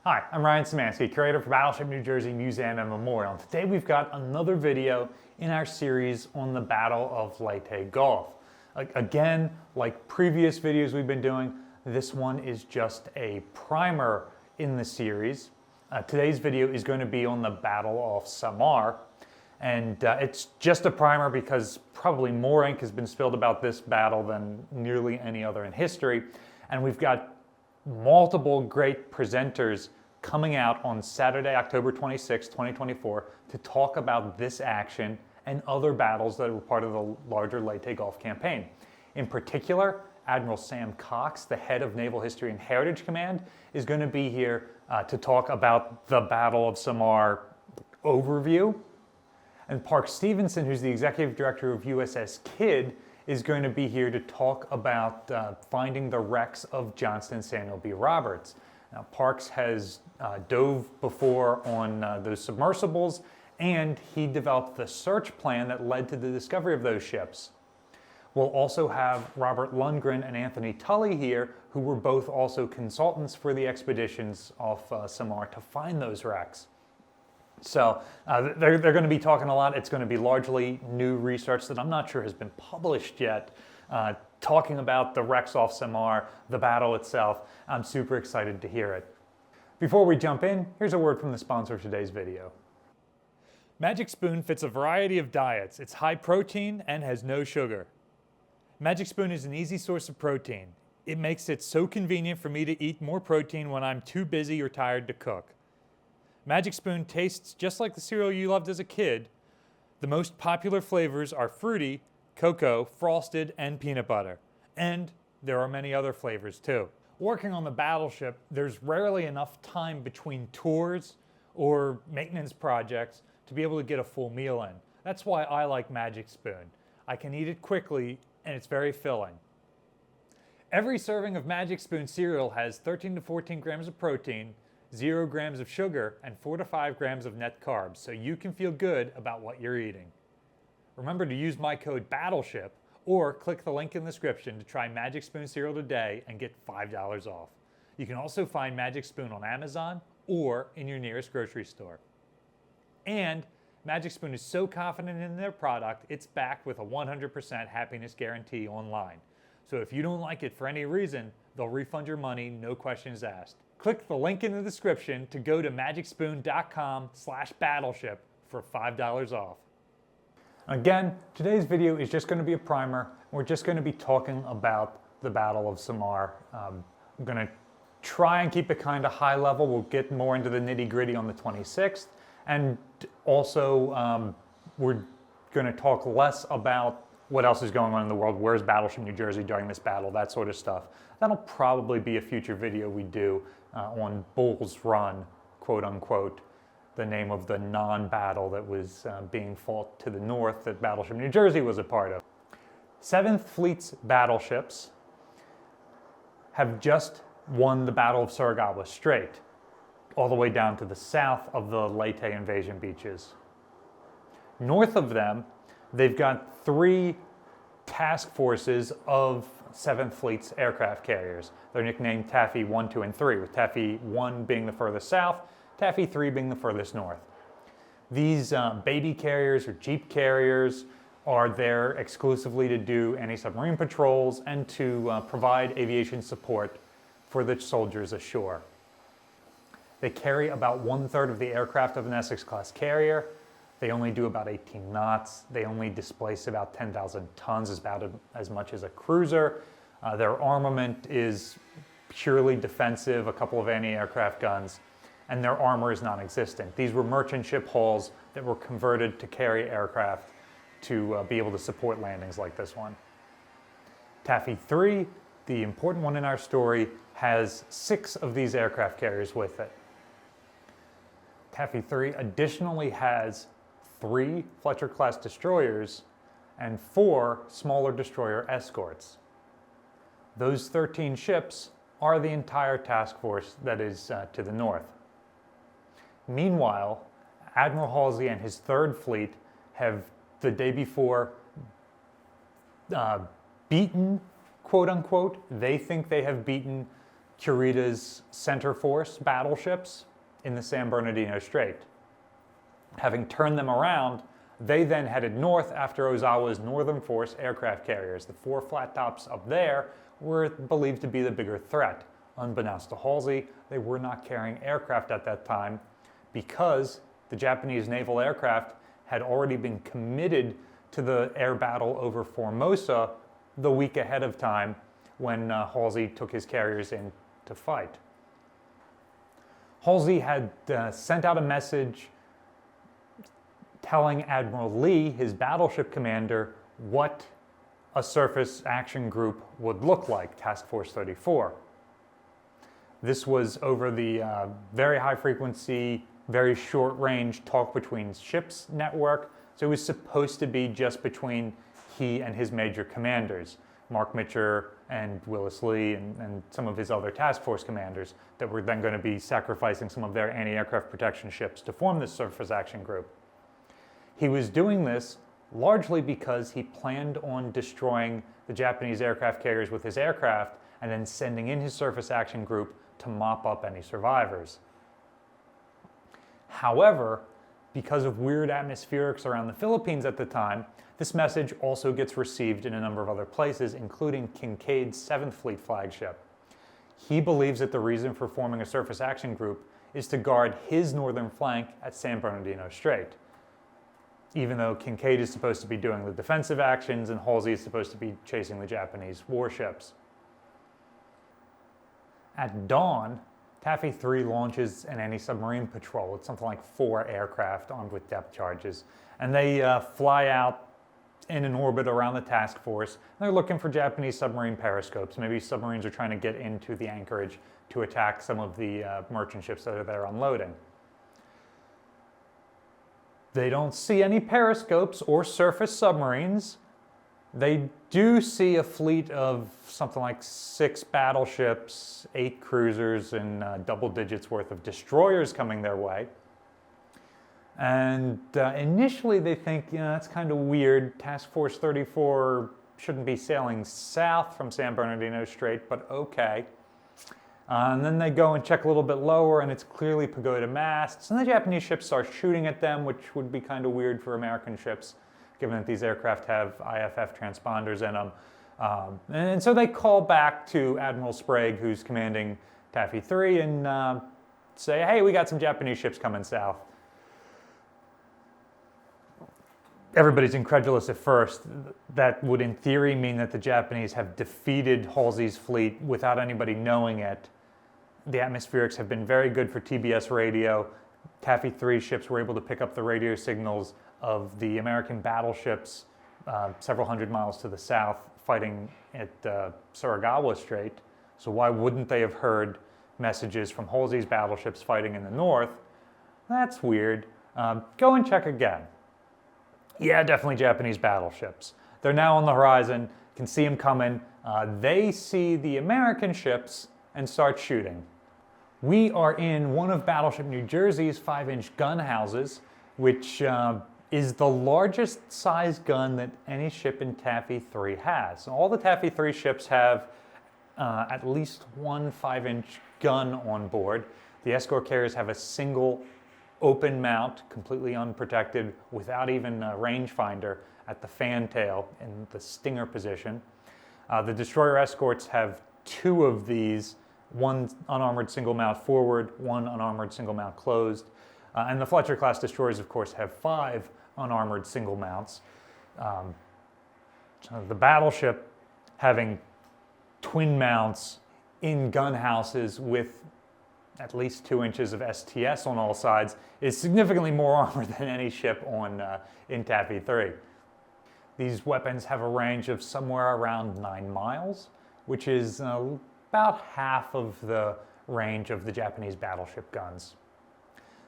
Hi, I'm Ryan Szymanski, curator for Battleship New Jersey Museum and Memorial. And today we've got another video in our series on the Battle of Leyte Gulf. Again, like previous videos we've been doing, this one is just a primer in the series. Today's video is going to be on the Battle of Samar. And it's just a primer because probably more ink has been spilled about this battle than nearly any other in history. And we've got multiple great presenters coming out on Saturday, October 26, 2024, to talk about this action and other battles that were part of the larger Leyte Gulf campaign. In particular, Admiral Sam Cox, the head of Naval History and Heritage Command, is going to be here to talk about the Battle of Samar overview. And Park Stevenson, who's the executive director of USS Kidd, is going to be here to talk about finding the wrecks of Johnston Samuel B. Roberts. Now, Parks has dove before on those submersibles, and he developed the search plan that led to the discovery of those ships. We'll also have Robert Lundgren and Anthony Tully here, who were both also consultants for the expeditions off Samar to find those wrecks. So they're going to be talking a lot. It's going to be largely new research that I'm not sure has been published yet, talking about the wrecks off Samar, the battle itself. I'm super excited to hear it. Before we jump in, here's a word from the sponsor of today's video. Magic Spoon fits a variety of diets. It's high protein and has no sugar. Magic Spoon is an easy source of protein. It makes it so convenient for me to eat more protein when I'm too busy or tired to cook. Magic Spoon tastes just like the cereal you loved as a kid. The most popular flavors are fruity, cocoa, frosted, and peanut butter. And there are many other flavors too. Working on the Battleship, there's rarely enough time between tours or maintenance projects to be able to get a full meal in. That's why I like Magic Spoon. I can eat it quickly and it's very filling. Every serving of Magic Spoon cereal has 13 to 14 grams of protein, 0 grams of sugar, and 4 to 5 grams of net carbs, so you can feel good about what you're eating. Remember to use my code BATTLESHIP or click the link in the description to try Magic Spoon cereal today and get $5 off. You can also find Magic Spoon on Amazon or in your nearest grocery store. And Magic Spoon is so confident in their product, it's backed with a 100% happiness guarantee online. So if you don't like it for any reason, they'll refund your money, no questions asked. Click the link in the description to go to magicspoon.com/battleship for $5 off. Again, today's video is just going to be a primer. We're just going to be talking about the Battle of Samar. I'm going to try and keep it kind of high level. We'll get more into the nitty gritty on the 26th. And also, we're going to talk less about what else is going on in the world, where's Battleship New Jersey during this battle, that sort of stuff. That'll probably be a future video we do on Bull's Run, quote unquote, the name of the non-battle that was being fought to the north that Battleship New Jersey was a part of. 7th Fleet's battleships have just won the Battle of Surigagua Strait, all the way down to the south of the Leyte invasion beaches. North of them, they've got 3 task forces of 7th Fleet's aircraft carriers. They're nicknamed Taffy 1, 2, and 3, with Taffy 1 being the furthest south, Taffy 3 being the furthest north. These baby carriers or jeep carriers are there exclusively to do anti-submarine patrols and to provide aviation support for the soldiers ashore. They carry about 1/3 of the aircraft of an Essex-class carrier. They only do about 18 knots. They only displace about 10,000 tons, about as much as a cruiser. Their armament is purely defensive, a couple of anti-aircraft guns, and their armor is non-existent. These were merchant ship hulls that were converted to carry aircraft to be able to support landings like this one. Taffy 3, the important one in our story, has 6 of these aircraft carriers with it. Taffy 3 additionally has 3 Fletcher-class destroyers and 4 smaller destroyer escorts. Those 13 ships are the entire task force that is to the north. Meanwhile, Admiral Halsey and his 3rd Fleet have, the day before, beaten, quote unquote, they think they have beaten Kurita's center force battleships in the San Bernardino Strait. Having turned them around, they then headed north after Ozawa's Northern Force aircraft carriers. The 4 flat tops up there were believed to be the bigger threat. Unbeknownst to Halsey, they were not carrying aircraft at that time because the Japanese naval aircraft had already been committed to the air battle over Formosa the week ahead of time when Halsey took his carriers in to fight. Halsey had sent out a message telling Admiral Lee, his battleship commander, what a surface action group would look like, Task Force 34. This was over the very high frequency, very short range talk between ships network, so it was supposed to be just between he and his major commanders, Mark Mitcher and Willis Lee and some of his other task force commanders that were then going to be sacrificing some of their anti-aircraft protection ships to form this surface action group. He was doing this largely because he planned on destroying the Japanese aircraft carriers with his aircraft and then sending in his surface action group to mop up any survivors. However, because of weird atmospherics around the Philippines at the time, this message also gets received in a number of other places, including Kinkaid's 7th Fleet flagship. He believes that the reason for forming a surface action group is to guard his northern flank at San Bernardino Strait, even though Kinkaid is supposed to be doing the defensive actions and Halsey is supposed to be chasing the Japanese warships. At dawn, Taffy 3 launches an anti-submarine patrol. It's something like 4 aircraft armed with depth charges. And they fly out in an orbit around the task force. They're looking for Japanese submarine periscopes. Maybe submarines are trying to get into the anchorage to attack some of the merchant ships that are there unloading. They don't see any periscopes or surface submarines. They do see a fleet of something like 6 battleships, 8 cruisers, and double digits worth of destroyers coming their way. And initially they think, that's kind of weird. Task Force 34 shouldn't be sailing south from San Bernardino Strait, but okay. And then they go and check a little bit lower, and it's clearly pagoda masts. And the Japanese ships start shooting at them, which would be kind of weird for American ships, given that these aircraft have IFF transponders in them. And so they call back to Admiral Sprague, who's commanding Taffy 3, and say, hey, we got some Japanese ships coming south. Everybody's incredulous at first. That would, in theory, mean that the Japanese have defeated Halsey's fleet without anybody knowing it. The atmospherics have been very good for TBS radio. Taffy 3 ships were able to pick up the radio signals of the American battleships several hundred miles to the south fighting at Suragawa Strait. So why wouldn't they have heard messages from Halsey's battleships fighting in the north? That's weird. Go and check again. Yeah, definitely Japanese battleships. They're now on the horizon, can see them coming. They see the American ships and start shooting. We are in one of Battleship New Jersey's 5-inch gun houses, which is the largest size gun that any ship in Taffy 3 has. All the Taffy 3 ships have at least one 5-inch gun on board. The escort carriers have a single open mount, completely unprotected, without even a rangefinder at the fantail in the stinger position. The destroyer escorts have 2 of these, one unarmored single mount forward, one unarmored single mount closed. And the Fletcher class destroyers, of course, have 5 unarmored single mounts. So the Battleship having twin mounts in gun houses with at least 2 inches of STS on all sides is significantly more armor than any ship in Taffy 3. These weapons have a range of somewhere around 9 miles, which is about half of the range of the Japanese battleship guns.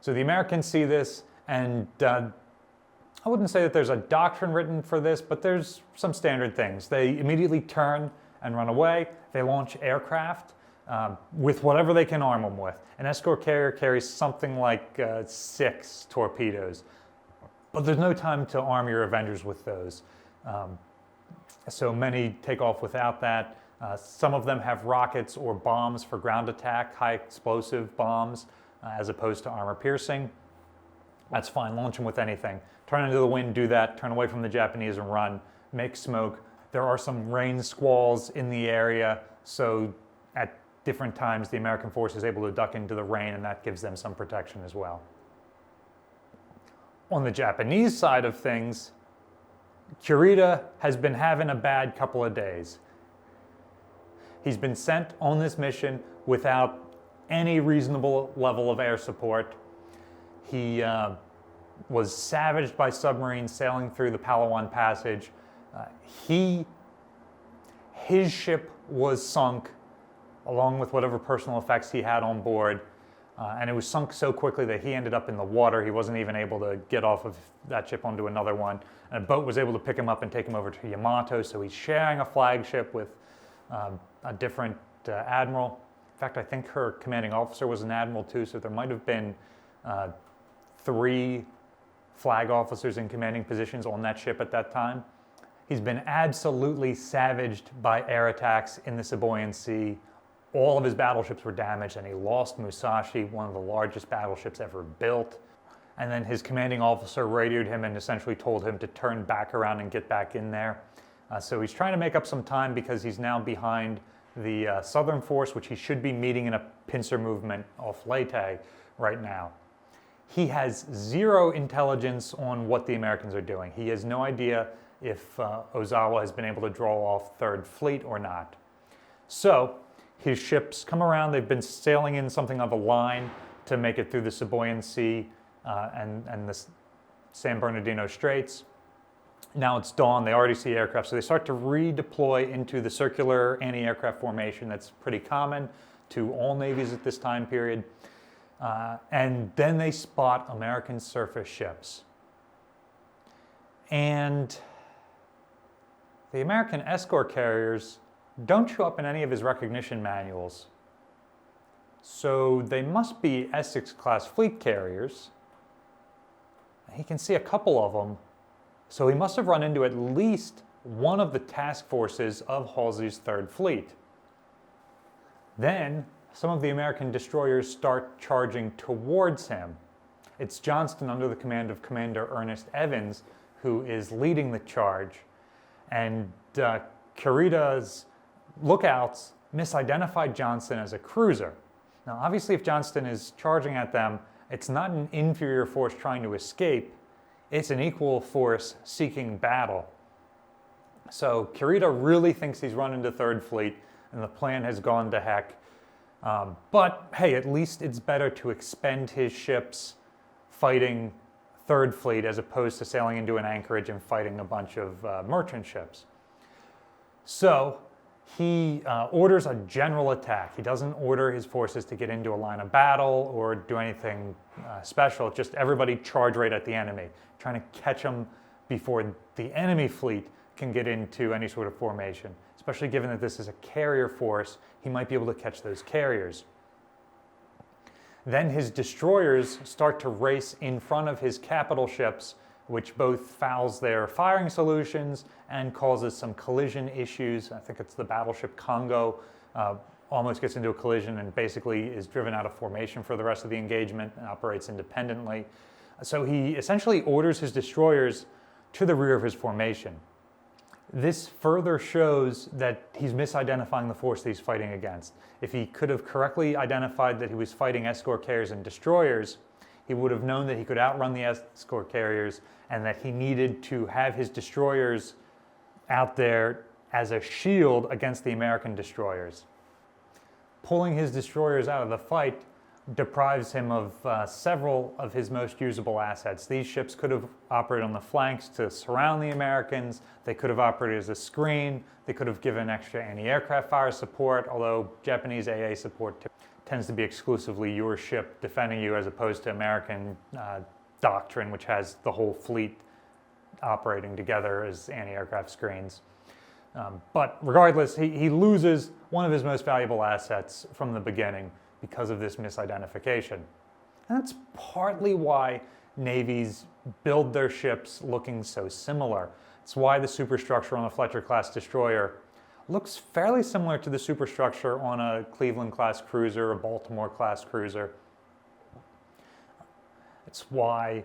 So the Americans see this, and I wouldn't say that there's a doctrine written for this, but there's some standard things. They immediately turn and run away. They launch aircraft with whatever they can arm them with. An escort carrier carries something like 6 torpedoes, but there's no time to arm your Avengers with those. so many take off without that. Some of them have rockets or bombs for ground attack, high explosive bombs, as opposed to armor piercing. That's fine, launch them with anything. Turn into the wind, do that, turn away from the Japanese and run, make smoke. There are some rain squalls in the area, so at different times the American force is able to duck into the rain, and that gives them some protection as well. On the Japanese side of things, Kurita has been having a bad couple of days. He's been sent on this mission without any reasonable level of air support. He was savaged by submarines sailing through the Palawan Passage. His ship was sunk along with whatever personal effects he had on board. And it was sunk so quickly that he ended up in the water. He wasn't even able to get off of that ship onto another one. And a boat was able to pick him up and take him over to Yamato. So he's sharing a flagship with a different admiral. In fact, I think her commanding officer was an admiral too. So there might have been 3 flag officers in commanding positions on that ship at that time. He's been absolutely savaged by air attacks in the Sibuyan Sea. All of his battleships were damaged, and he lost Musashi, one of the largest battleships ever built. And then his commanding officer radioed him and essentially told him to turn back around and get back in there. So he's trying to make up some time because he's now behind the Southern Force, which he should be meeting in a pincer movement off Leyte right now. He has zero intelligence on what the Americans are doing. He has no idea if Ozawa has been able to draw off Third Fleet or not. So his ships come around. They've been sailing in something of a line to make it through the Sibuyan Sea and the San Bernardino Straits. Now it's dawn. They already see aircraft, so they start to redeploy into the circular anti-aircraft formation that's pretty common to all navies at this time period. And then they spot American surface ships. And the American escort carriers don't show up in any of his recognition manuals. So they must be Essex-class fleet carriers. He can see a couple of them. So he must have run into at least one of the task forces of Halsey's Third Fleet. Then some of the American destroyers start charging towards him. It's Johnston under the command of Commander Ernest Evans who is leading the charge. And Kurita's lookouts misidentified Johnston as a cruiser. Now, obviously, if Johnston is charging at them, it's not an inferior force trying to escape. It's an equal force seeking battle. So Kurita really thinks he's run into Third Fleet, and the plan has gone to heck. But hey, at least it's better to expend his ships fighting Third Fleet as opposed to sailing into an anchorage and fighting a bunch of merchant ships. So he orders a general attack. He doesn't order his forces to get into a line of battle or do anything special. Just everybody charge right at the enemy, trying to catch them before the enemy fleet can get into any sort of formation. Especially given that this is a carrier force, he might be able to catch those carriers. Then his destroyers start to race in front of his capital ships, which both fouls their firing solutions and causes some collision issues. I think it's the battleship Congo almost gets into a collision and basically is driven out of formation for the rest of the engagement and operates independently. So he essentially orders his destroyers to the rear of his formation. This further shows that he's misidentifying the force that he's fighting against. If he could have correctly identified that he was fighting escort carriers and destroyers, he would have known that he could outrun the escort carriers and that he needed to have his destroyers out there as a shield against the American destroyers. Pulling his destroyers out of the fight deprives him of several of his most usable assets. These ships could have operated on the flanks to surround the Americans. They could have operated as a screen. They could have given extra anti-aircraft fire support, although Japanese AA support tends to be exclusively your ship defending you as opposed to American doctrine, which has the whole fleet operating together as anti-aircraft screens. But regardless, he loses one of his most valuable assets from the beginning because of this misidentification. And that's partly why navies build their ships looking so similar. It's why the superstructure on a Fletcher-class destroyer looks fairly similar to the superstructure on a Cleveland-class cruiser, a Baltimore-class cruiser. It's why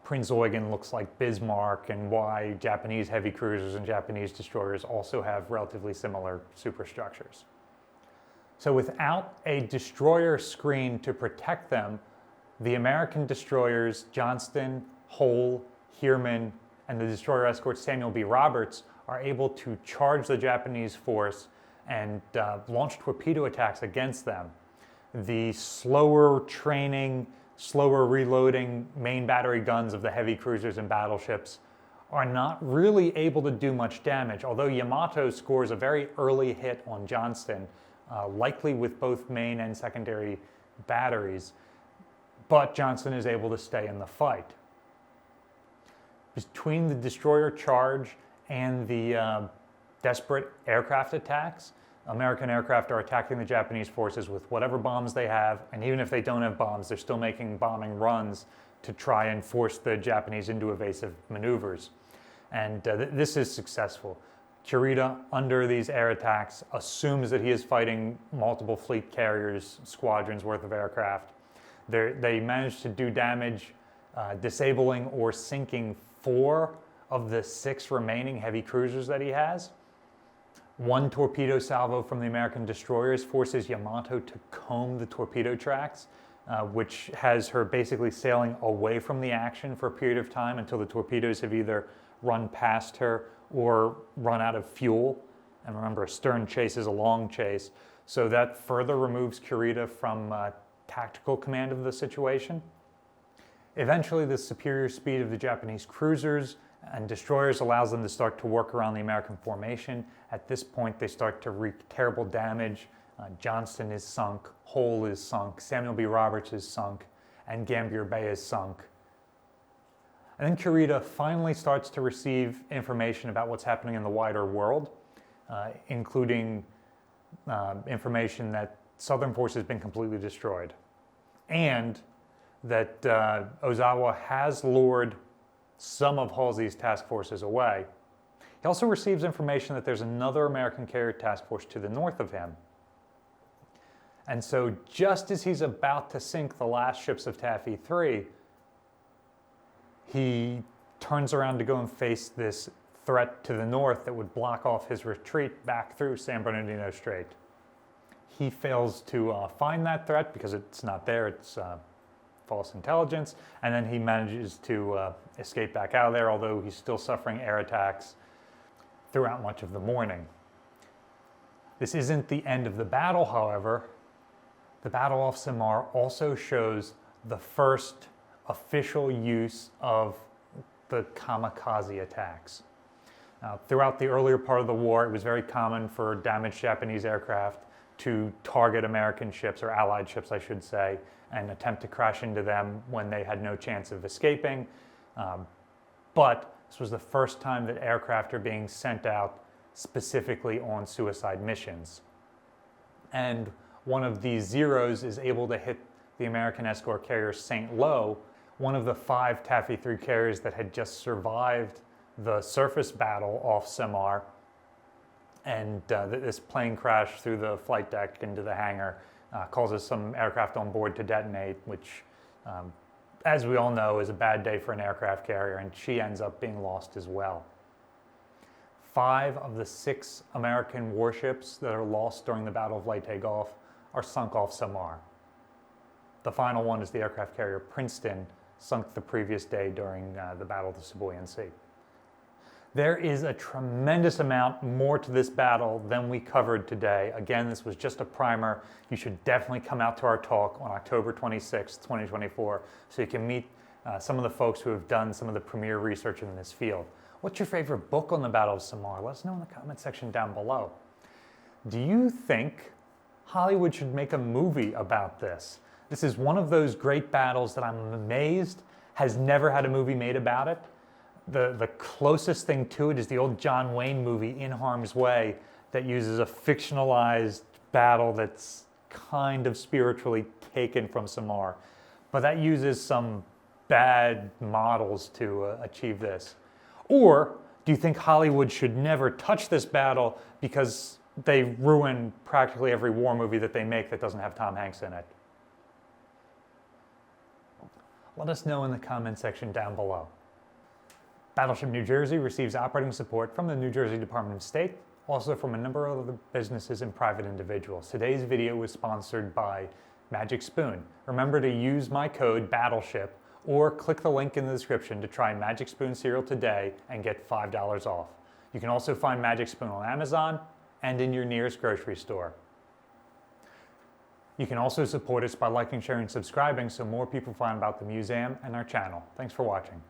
Prince Eugen looks like Bismarck, and why Japanese heavy cruisers and Japanese destroyers also have relatively similar superstructures. So without a destroyer screen to protect them, the American destroyers Johnston, Hull, Herein, and the destroyer escort Samuel B. Roberts are able to charge the Japanese force and launch torpedo attacks against them. The slower training, slower reloading main battery guns of the heavy cruisers and battleships are not really able to do much damage, although Yamato scores a very early hit on Johnston, likely with both main and secondary batteries, but Johnston is able to stay in the fight. Between the destroyer charge and the desperate aircraft attacks, American aircraft are attacking the Japanese forces with whatever bombs they have, and even if they don't have bombs, they're still making bombing runs to try and force the Japanese into evasive maneuvers. And this is successful. Kurita, under these air attacks, assumes that he is fighting multiple fleet carriers, squadrons worth of aircraft. They manage to do damage, disabling or sinking 4 of the 6 remaining heavy cruisers that he has. 1 torpedo salvo from the American destroyers forces Yamato to comb the torpedo tracks, which has her basically sailing away from the action for a period of time until the torpedoes have either run past her or run out of fuel. And remember, a stern chase is a long chase, so that further removes Kurita from tactical command of the situation. Eventually, the superior speed of the Japanese cruisers and destroyers allows them to start to work around the American formation. At this point, they start to wreak terrible damage. Johnston is sunk, Hull is sunk, Samuel B. Roberts is sunk, and Gambier Bay is sunk. And then Kurita finally starts to receive information about what's happening in the wider world, including information that Southern force has been completely destroyed, and that Ozawa has lured some of Halsey's task forces away. He also receives information that there's another American carrier task force to the north of him. And so just as he's about to sink the last ships of Taffy 3, he turns around to go and face this threat to the north that would block off his retreat back through San Bernardino Strait. He fails to find that threat because it's not there, it's false intelligence, and then he manages to escape back out of there, although he's still suffering air attacks throughout much of the morning. This isn't the end of the battle, however. The battle off Samar also shows the first official use of the kamikaze attacks. Throughout the earlier part of the war, it was very common for damaged Japanese aircraft to target American ships, or Allied ships, I should say, and attempt to crash into them when they had no chance of escaping. But this was the first time that aircraft are being sent out specifically on suicide missions. And one of these Zeros is able to hit the American escort carrier St. Lo, one of the 5 Taffy 3 carriers that had just survived the surface battle off Samar. And this plane crash through the flight deck into the hangar causes some aircraft on board to detonate, which, as we all know, is a bad day for an aircraft carrier, and she ends up being lost as well. 5 of the 6 American warships that are lost during the Battle of Leyte Gulf are sunk off Samar. The final one is the aircraft carrier Princeton, sunk the previous day during the Battle of the Sibuyan Sea. There is a tremendous amount more to this battle than we covered today. Again, this was just a primer. You should definitely come out to our talk on October 26, 2024, so you can meet some of the folks who have done some of the premier research in this field. What's your favorite book on the Battle of Samar? Let us know in the comment section down below. Do you think Hollywood should make a movie about this? This is one of those great battles that I'm amazed has never had a movie made about it. The closest thing to it is the old John Wayne movie, In Harm's Way, that uses a fictionalized battle that's kind of spiritually taken from Samar. But that uses some bad models to achieve this. Or Do you think Hollywood should never touch this battle because they ruin practically every war movie that they make that doesn't have Tom Hanks in it? Let us know in the comment section down below. Battleship New Jersey receives operating support from the New Jersey Department of State, also from a number of other businesses and private individuals. Today's video was sponsored by Magic Spoon. Remember to use my code Battleship or click the link in the description to try Magic Spoon cereal today and get $5 off. You can also find Magic Spoon on Amazon and in your nearest grocery store. You can also support us by liking, sharing, and subscribing so more people find about the museum and our channel. Thanks for watching.